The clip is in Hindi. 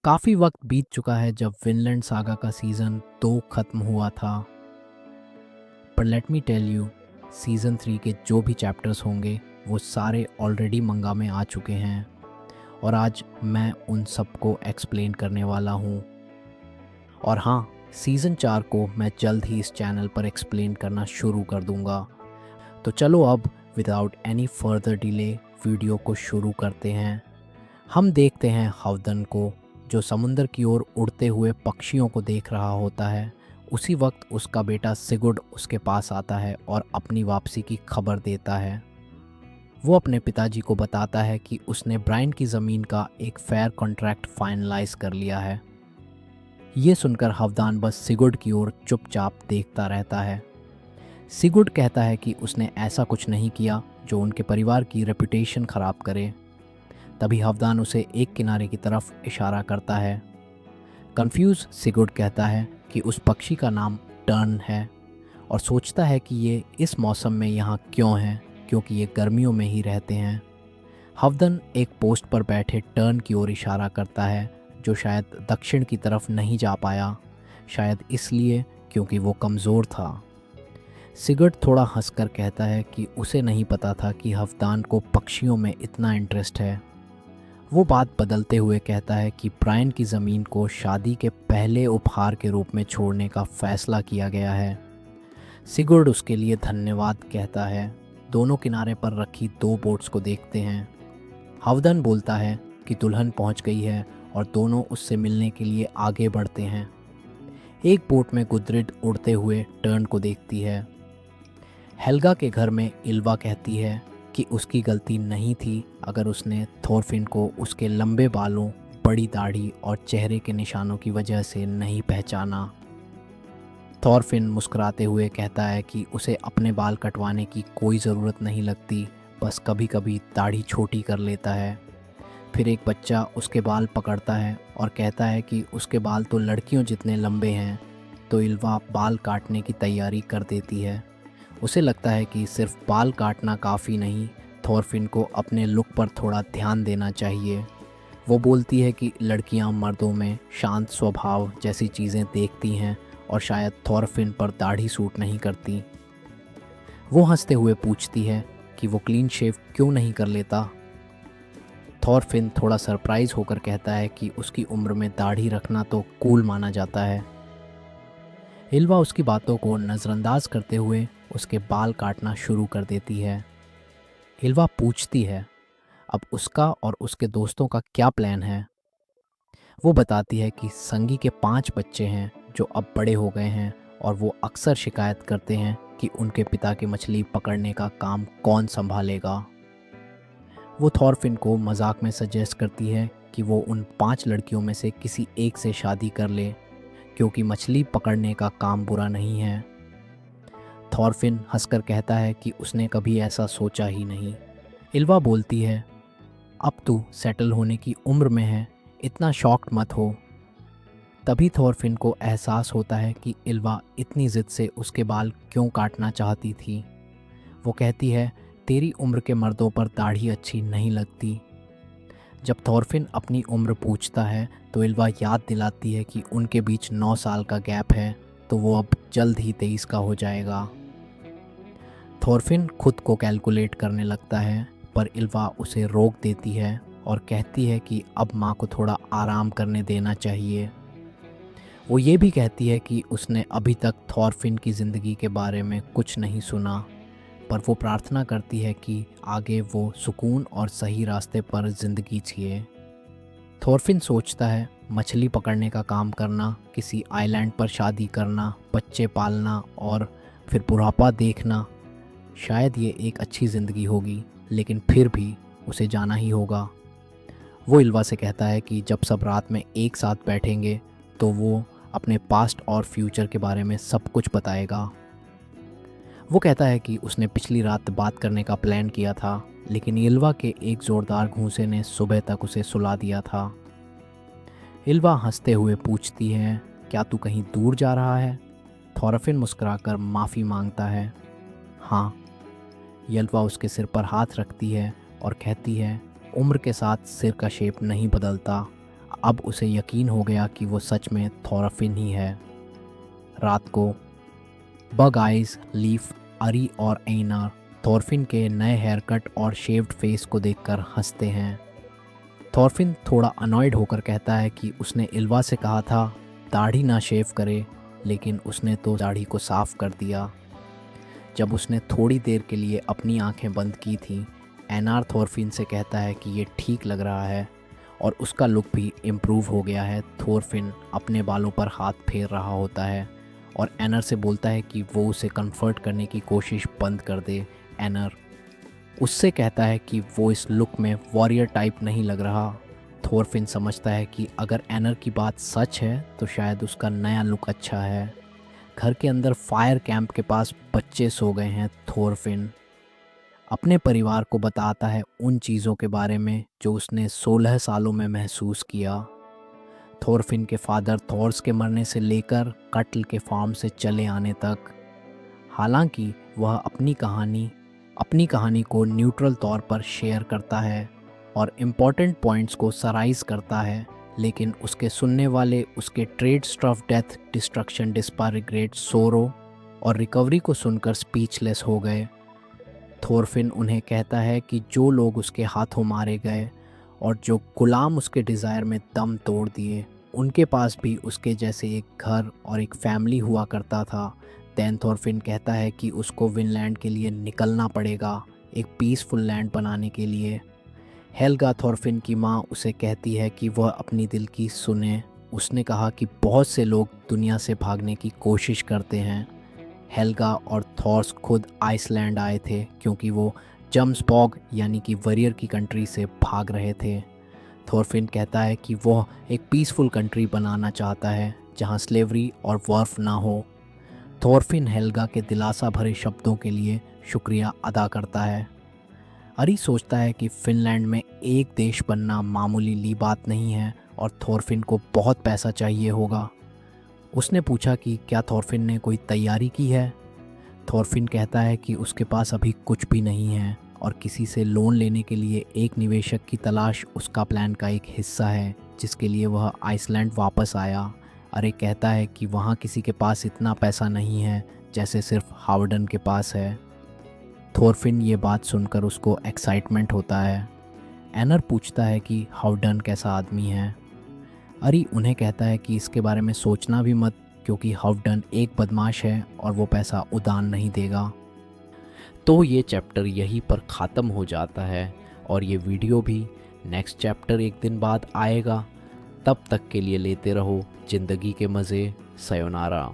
काफ़ी वक्त बीत चुका है जब विनलैंड सागा का सीज़न 2 ख़त्म हुआ था। पर let me tell you, season 3 के जो भी चैप्टर्स होंगे वो सारे ऑलरेडी मंगा में आ चुके हैं और आज मैं उन सबको एक्सप्लेन करने वाला हूँ। और हाँ, सीज़न 4 को मैं जल्द ही इस चैनल पर एक्सप्लेन करना शुरू कर दूँगा। तो चलो अब without any further delay video को शुरू करते हैं। हम देखते हैं हवदन को, जो समुंदर की ओर उड़ते हुए पक्षियों को देख रहा होता है। उसी वक्त उसका बेटा सिगुड उसके पास आता है और अपनी वापसी की खबर देता है। वो अपने पिताजी को बताता है कि उसने ब्रायन की ज़मीन का एक फेयर कॉन्ट्रैक्ट फाइनलाइज कर लिया है। ये सुनकर हवदान बस सिगुड की ओर चुपचाप देखता रहता है। सिगुड कहता है कि उसने ऐसा कुछ नहीं किया जो उनके परिवार की रेपुटेशन ख़राब करे। तभी हवदान उसे एक किनारे की तरफ इशारा करता है। कंफ्यूज सिगुड कहता है कि उस पक्षी का नाम टर्न है और सोचता है कि ये इस मौसम में यहाँ क्यों है, क्योंकि ये गर्मियों में ही रहते हैं। हवदन एक पोस्ट पर बैठे टर्न की ओर इशारा करता है, जो शायद दक्षिण की तरफ नहीं जा पाया, शायद इसलिए क्योंकि वो कमज़ोर था। सिगुड थोड़ा हंसकर कहता है कि उसे नहीं पता था कि हवदान को पक्षियों में इतना इंटरेस्ट है। वो बात बदलते हुए कहता है कि ब्रायन की ज़मीन को शादी के पहले उपहार के रूप में छोड़ने का फ़ैसला किया गया है। सिगुर्ड उसके लिए धन्यवाद कहता है। दोनों किनारे पर रखी दो बोट्स को देखते हैं। हवदन बोलता है कि दुल्हन पहुंच गई है और दोनों उससे मिलने के लिए आगे बढ़ते हैं। एक बोट में गुद्रिड उड़ते हुए टर्न को देखती है। हेल्गा के घर में इल्वा कहती है कि उसकी गलती नहीं थी अगर उसने थॉरफिन को उसके लंबे बालों, बड़ी दाढ़ी और चेहरे के निशानों की वजह से नहीं पहचाना। थॉरफिन मुस्कुराते हुए कहता है कि उसे अपने बाल कटवाने की कोई ज़रूरत नहीं लगती, बस कभी कभी दाढ़ी छोटी कर लेता है। फिर एक बच्चा उसके बाल पकड़ता है और कहता है कि उसके बाल तो लड़कियों जितने लंबे हैं, तो इल्वा बाल काटने की तैयारी कर देती है। उसे लगता है कि सिर्फ बाल काटना काफ़ी नहीं, थॉरफिन को अपने लुक पर थोड़ा ध्यान देना चाहिए। वो बोलती है कि लड़कियां मर्दों में शांत स्वभाव जैसी चीज़ें देखती हैं और शायद थॉरफिन पर दाढ़ी सूट नहीं करती। वो हंसते हुए पूछती है कि वो क्लीन शेव क्यों नहीं कर लेता। थॉरफिन थोड़ा सरप्राइज होकर कहता है कि उसकी उम्र में दाढ़ी रखना तो कूल माना जाता है। इल्वा उसकी बातों को नज़रअंदाज करते हुए उसके बाल काटना शुरू कर देती है। इल्वा पूछती है अब उसका और उसके दोस्तों का क्या प्लान है। वो बताती है कि संगी के 5 बच्चे हैं जो अब बड़े हो गए हैं और वो अक्सर शिकायत करते हैं कि उनके पिता की मछली पकड़ने का काम कौन संभालेगा। वो थॉरफिन को मजाक में सजेस्ट करती है कि वो उन 5 लड़कियों में से किसी एक से शादी कर ले, क्योंकि मछली पकड़ने का काम बुरा नहीं है। थॉरफिन हंसकर कहता है कि उसने कभी ऐसा सोचा ही नहीं। इल्वा बोलती है अब तू सेटल होने की उम्र में है, इतना शॉक्ड मत हो। तभी थॉरफिन को एहसास होता है कि इल्वा इतनी ज़िद से उसके बाल क्यों काटना चाहती थी। वो कहती है तेरी उम्र के मर्दों पर दाढ़ी अच्छी नहीं लगती। जब थॉरफिन अपनी उम्र पूछता है तो इल्वा याद दिलाती है कि उनके बीच 9 साल का गैप है, तो वो अब जल्द ही 23 का हो जाएगा। थॉरफिन खुद को कैलकुलेट करने लगता है, पर इल्वा उसे रोक देती है और कहती है कि अब माँ को थोड़ा आराम करने देना चाहिए। वो ये भी कहती है कि उसने अभी तक थॉरफिन की ज़िंदगी के बारे में कुछ नहीं सुना, पर वो प्रार्थना करती है कि आगे वो सुकून और सही रास्ते पर ज़िंदगी जिए। थॉरफिन सोचता है मछली पकड़ने का काम करना, किसी आइलैंड पर शादी करना, बच्चे पालना और फिर बुढ़ापा देखना, शायद ये एक अच्छी ज़िंदगी होगी, लेकिन फिर भी उसे जाना ही होगा। वो इल्वा से कहता है कि जब सब रात में एक साथ बैठेंगे तो वो अपने पास्ट और फ्यूचर के बारे में सब कुछ बताएगा। वो कहता है कि उसने पिछली रात बात करने का प्लान किया था, लेकिन इल्वा के एक ज़ोरदार घूंसे ने सुबह तक उसे सुला दिया था। इल्वा हंसते हुए पूछती है क्या तू कहीं दूर जा रहा है। थॉरफिन मुस्कुराकर माफ़ी मांगता है। हाँ। यल्वा उसके सिर पर हाथ रखती है और कहती है उम्र के साथ सिर का शेप नहीं बदलता, अब उसे यकीन हो गया कि वो सच में थॉरफिन ही है। रात को बग आइज, लीफ, अरी और एनार थॉरफिन के नए हेयर कट और शेव्ड फेस को देखकर हंसते हैं। थॉरफिन थोड़ा अनॉयड होकर कहता है कि उसने इल्वा से कहा था दाढ़ी ना शेव करे, लेकिन उसने तो दाढ़ी को साफ कर दिया। जब उसने थोड़ी देर के लिए अपनी आंखें बंद की थीं, एनार थॉरफिन से कहता है कि ये ठीक लग रहा है और उसका लुक भी इम्प्रूव हो गया है। थॉरफिन अपने बालों पर हाथ फेर रहा होता है और एनर से बोलता है कि वो उसे कंफर्ट करने की कोशिश बंद कर दे। एनर उससे कहता है कि वो इस लुक में वॉरियर टाइप नहीं लग रहा। थॉरफिन समझता है कि अगर एनर की बात सच है तो शायद उसका नया लुक अच्छा है। घर के अंदर फायर कैंप के पास बच्चे सो गए हैं। थॉरफिन अपने परिवार को बताता है उन चीज़ों के बारे में जो उसने 16 सालों में महसूस किया। थॉरफिन के फादर थॉर्स के मरने से लेकर कत्ल के फार्म से चले आने तक। हालांकि वह अपनी कहानी को न्यूट्रल तौर पर शेयर करता है और इम्पॉर्टेंट पॉइंट्स को सराइज करता है, लेकिन उसके सुनने वाले उसके trades of death, destruction, despair, regret, sorrow और रिकवरी को सुनकर स्पीचलेस हो गए। थॉरफिन उन्हें कहता है कि जो लोग उसके हाथों मारे गए और जो गुलाम उसके डिज़ायर में दम तोड़ दिए, उनके पास भी उसके जैसे एक घर और एक फैमिली हुआ करता था। दैन थॉरफिन कहता है कि उसको विनलैंड के लिए निकलना पड़ेगा, एक पीसफुल लैंड बनाने के लिए। हेल्गा, थॉरफिन की माँ, उसे कहती है कि वह अपनी दिल की सुने। उसने कहा कि बहुत से लोग दुनिया से भागने की कोशिश करते हैं। हेल्गा और थॉर्स खुद आइसलैंड आए थे क्योंकि वो जम्सबॉग यानी कि वरियर की कंट्री से भाग रहे थे। थॉरफिन कहता है कि वह एक पीसफुल कंट्री बनाना चाहता है जहां स्लेवरी और वर्फ ना हो। थॉरफिन हेल्गा के दिलासा भरे शब्दों के लिए शुक्रिया अदा करता है। अरी सोचता है कि फिनलैंड में एक देश बनना मामूली ली बात नहीं है और थॉरफिन को बहुत पैसा चाहिए होगा। उसने पूछा कि क्या थॉरफिन ने कोई तैयारी की है। थॉरफिन कहता है कि उसके पास अभी कुछ भी नहीं है और किसी से लोन लेने के लिए एक निवेशक की तलाश उसका प्लान का एक हिस्सा है जिसके लिए वह आइसलैंड वापस आया। अरे कहता है कि वहाँ किसी के पास इतना पैसा नहीं है जैसे सिर्फ हावर्डन के पास है। थॉरफिन ये बात सुनकर उसको एक्साइटमेंट होता है। एनर पूछता है कि हावर्डन कैसा आदमी है। अरी उन्हें कहता है कि इसके बारे में सोचना भी मत, क्योंकि हावर्डन एक बदमाश है और वो पैसा उधार नहीं देगा। तो ये चैप्टर यहीं पर ख़त्म हो जाता है और ये वीडियो भी। नेक्स्ट चैप्टर एक दिन बाद आएगा। तब तक के लिए लेते रहो ज़िंदगी के मज़े। सयोनारा।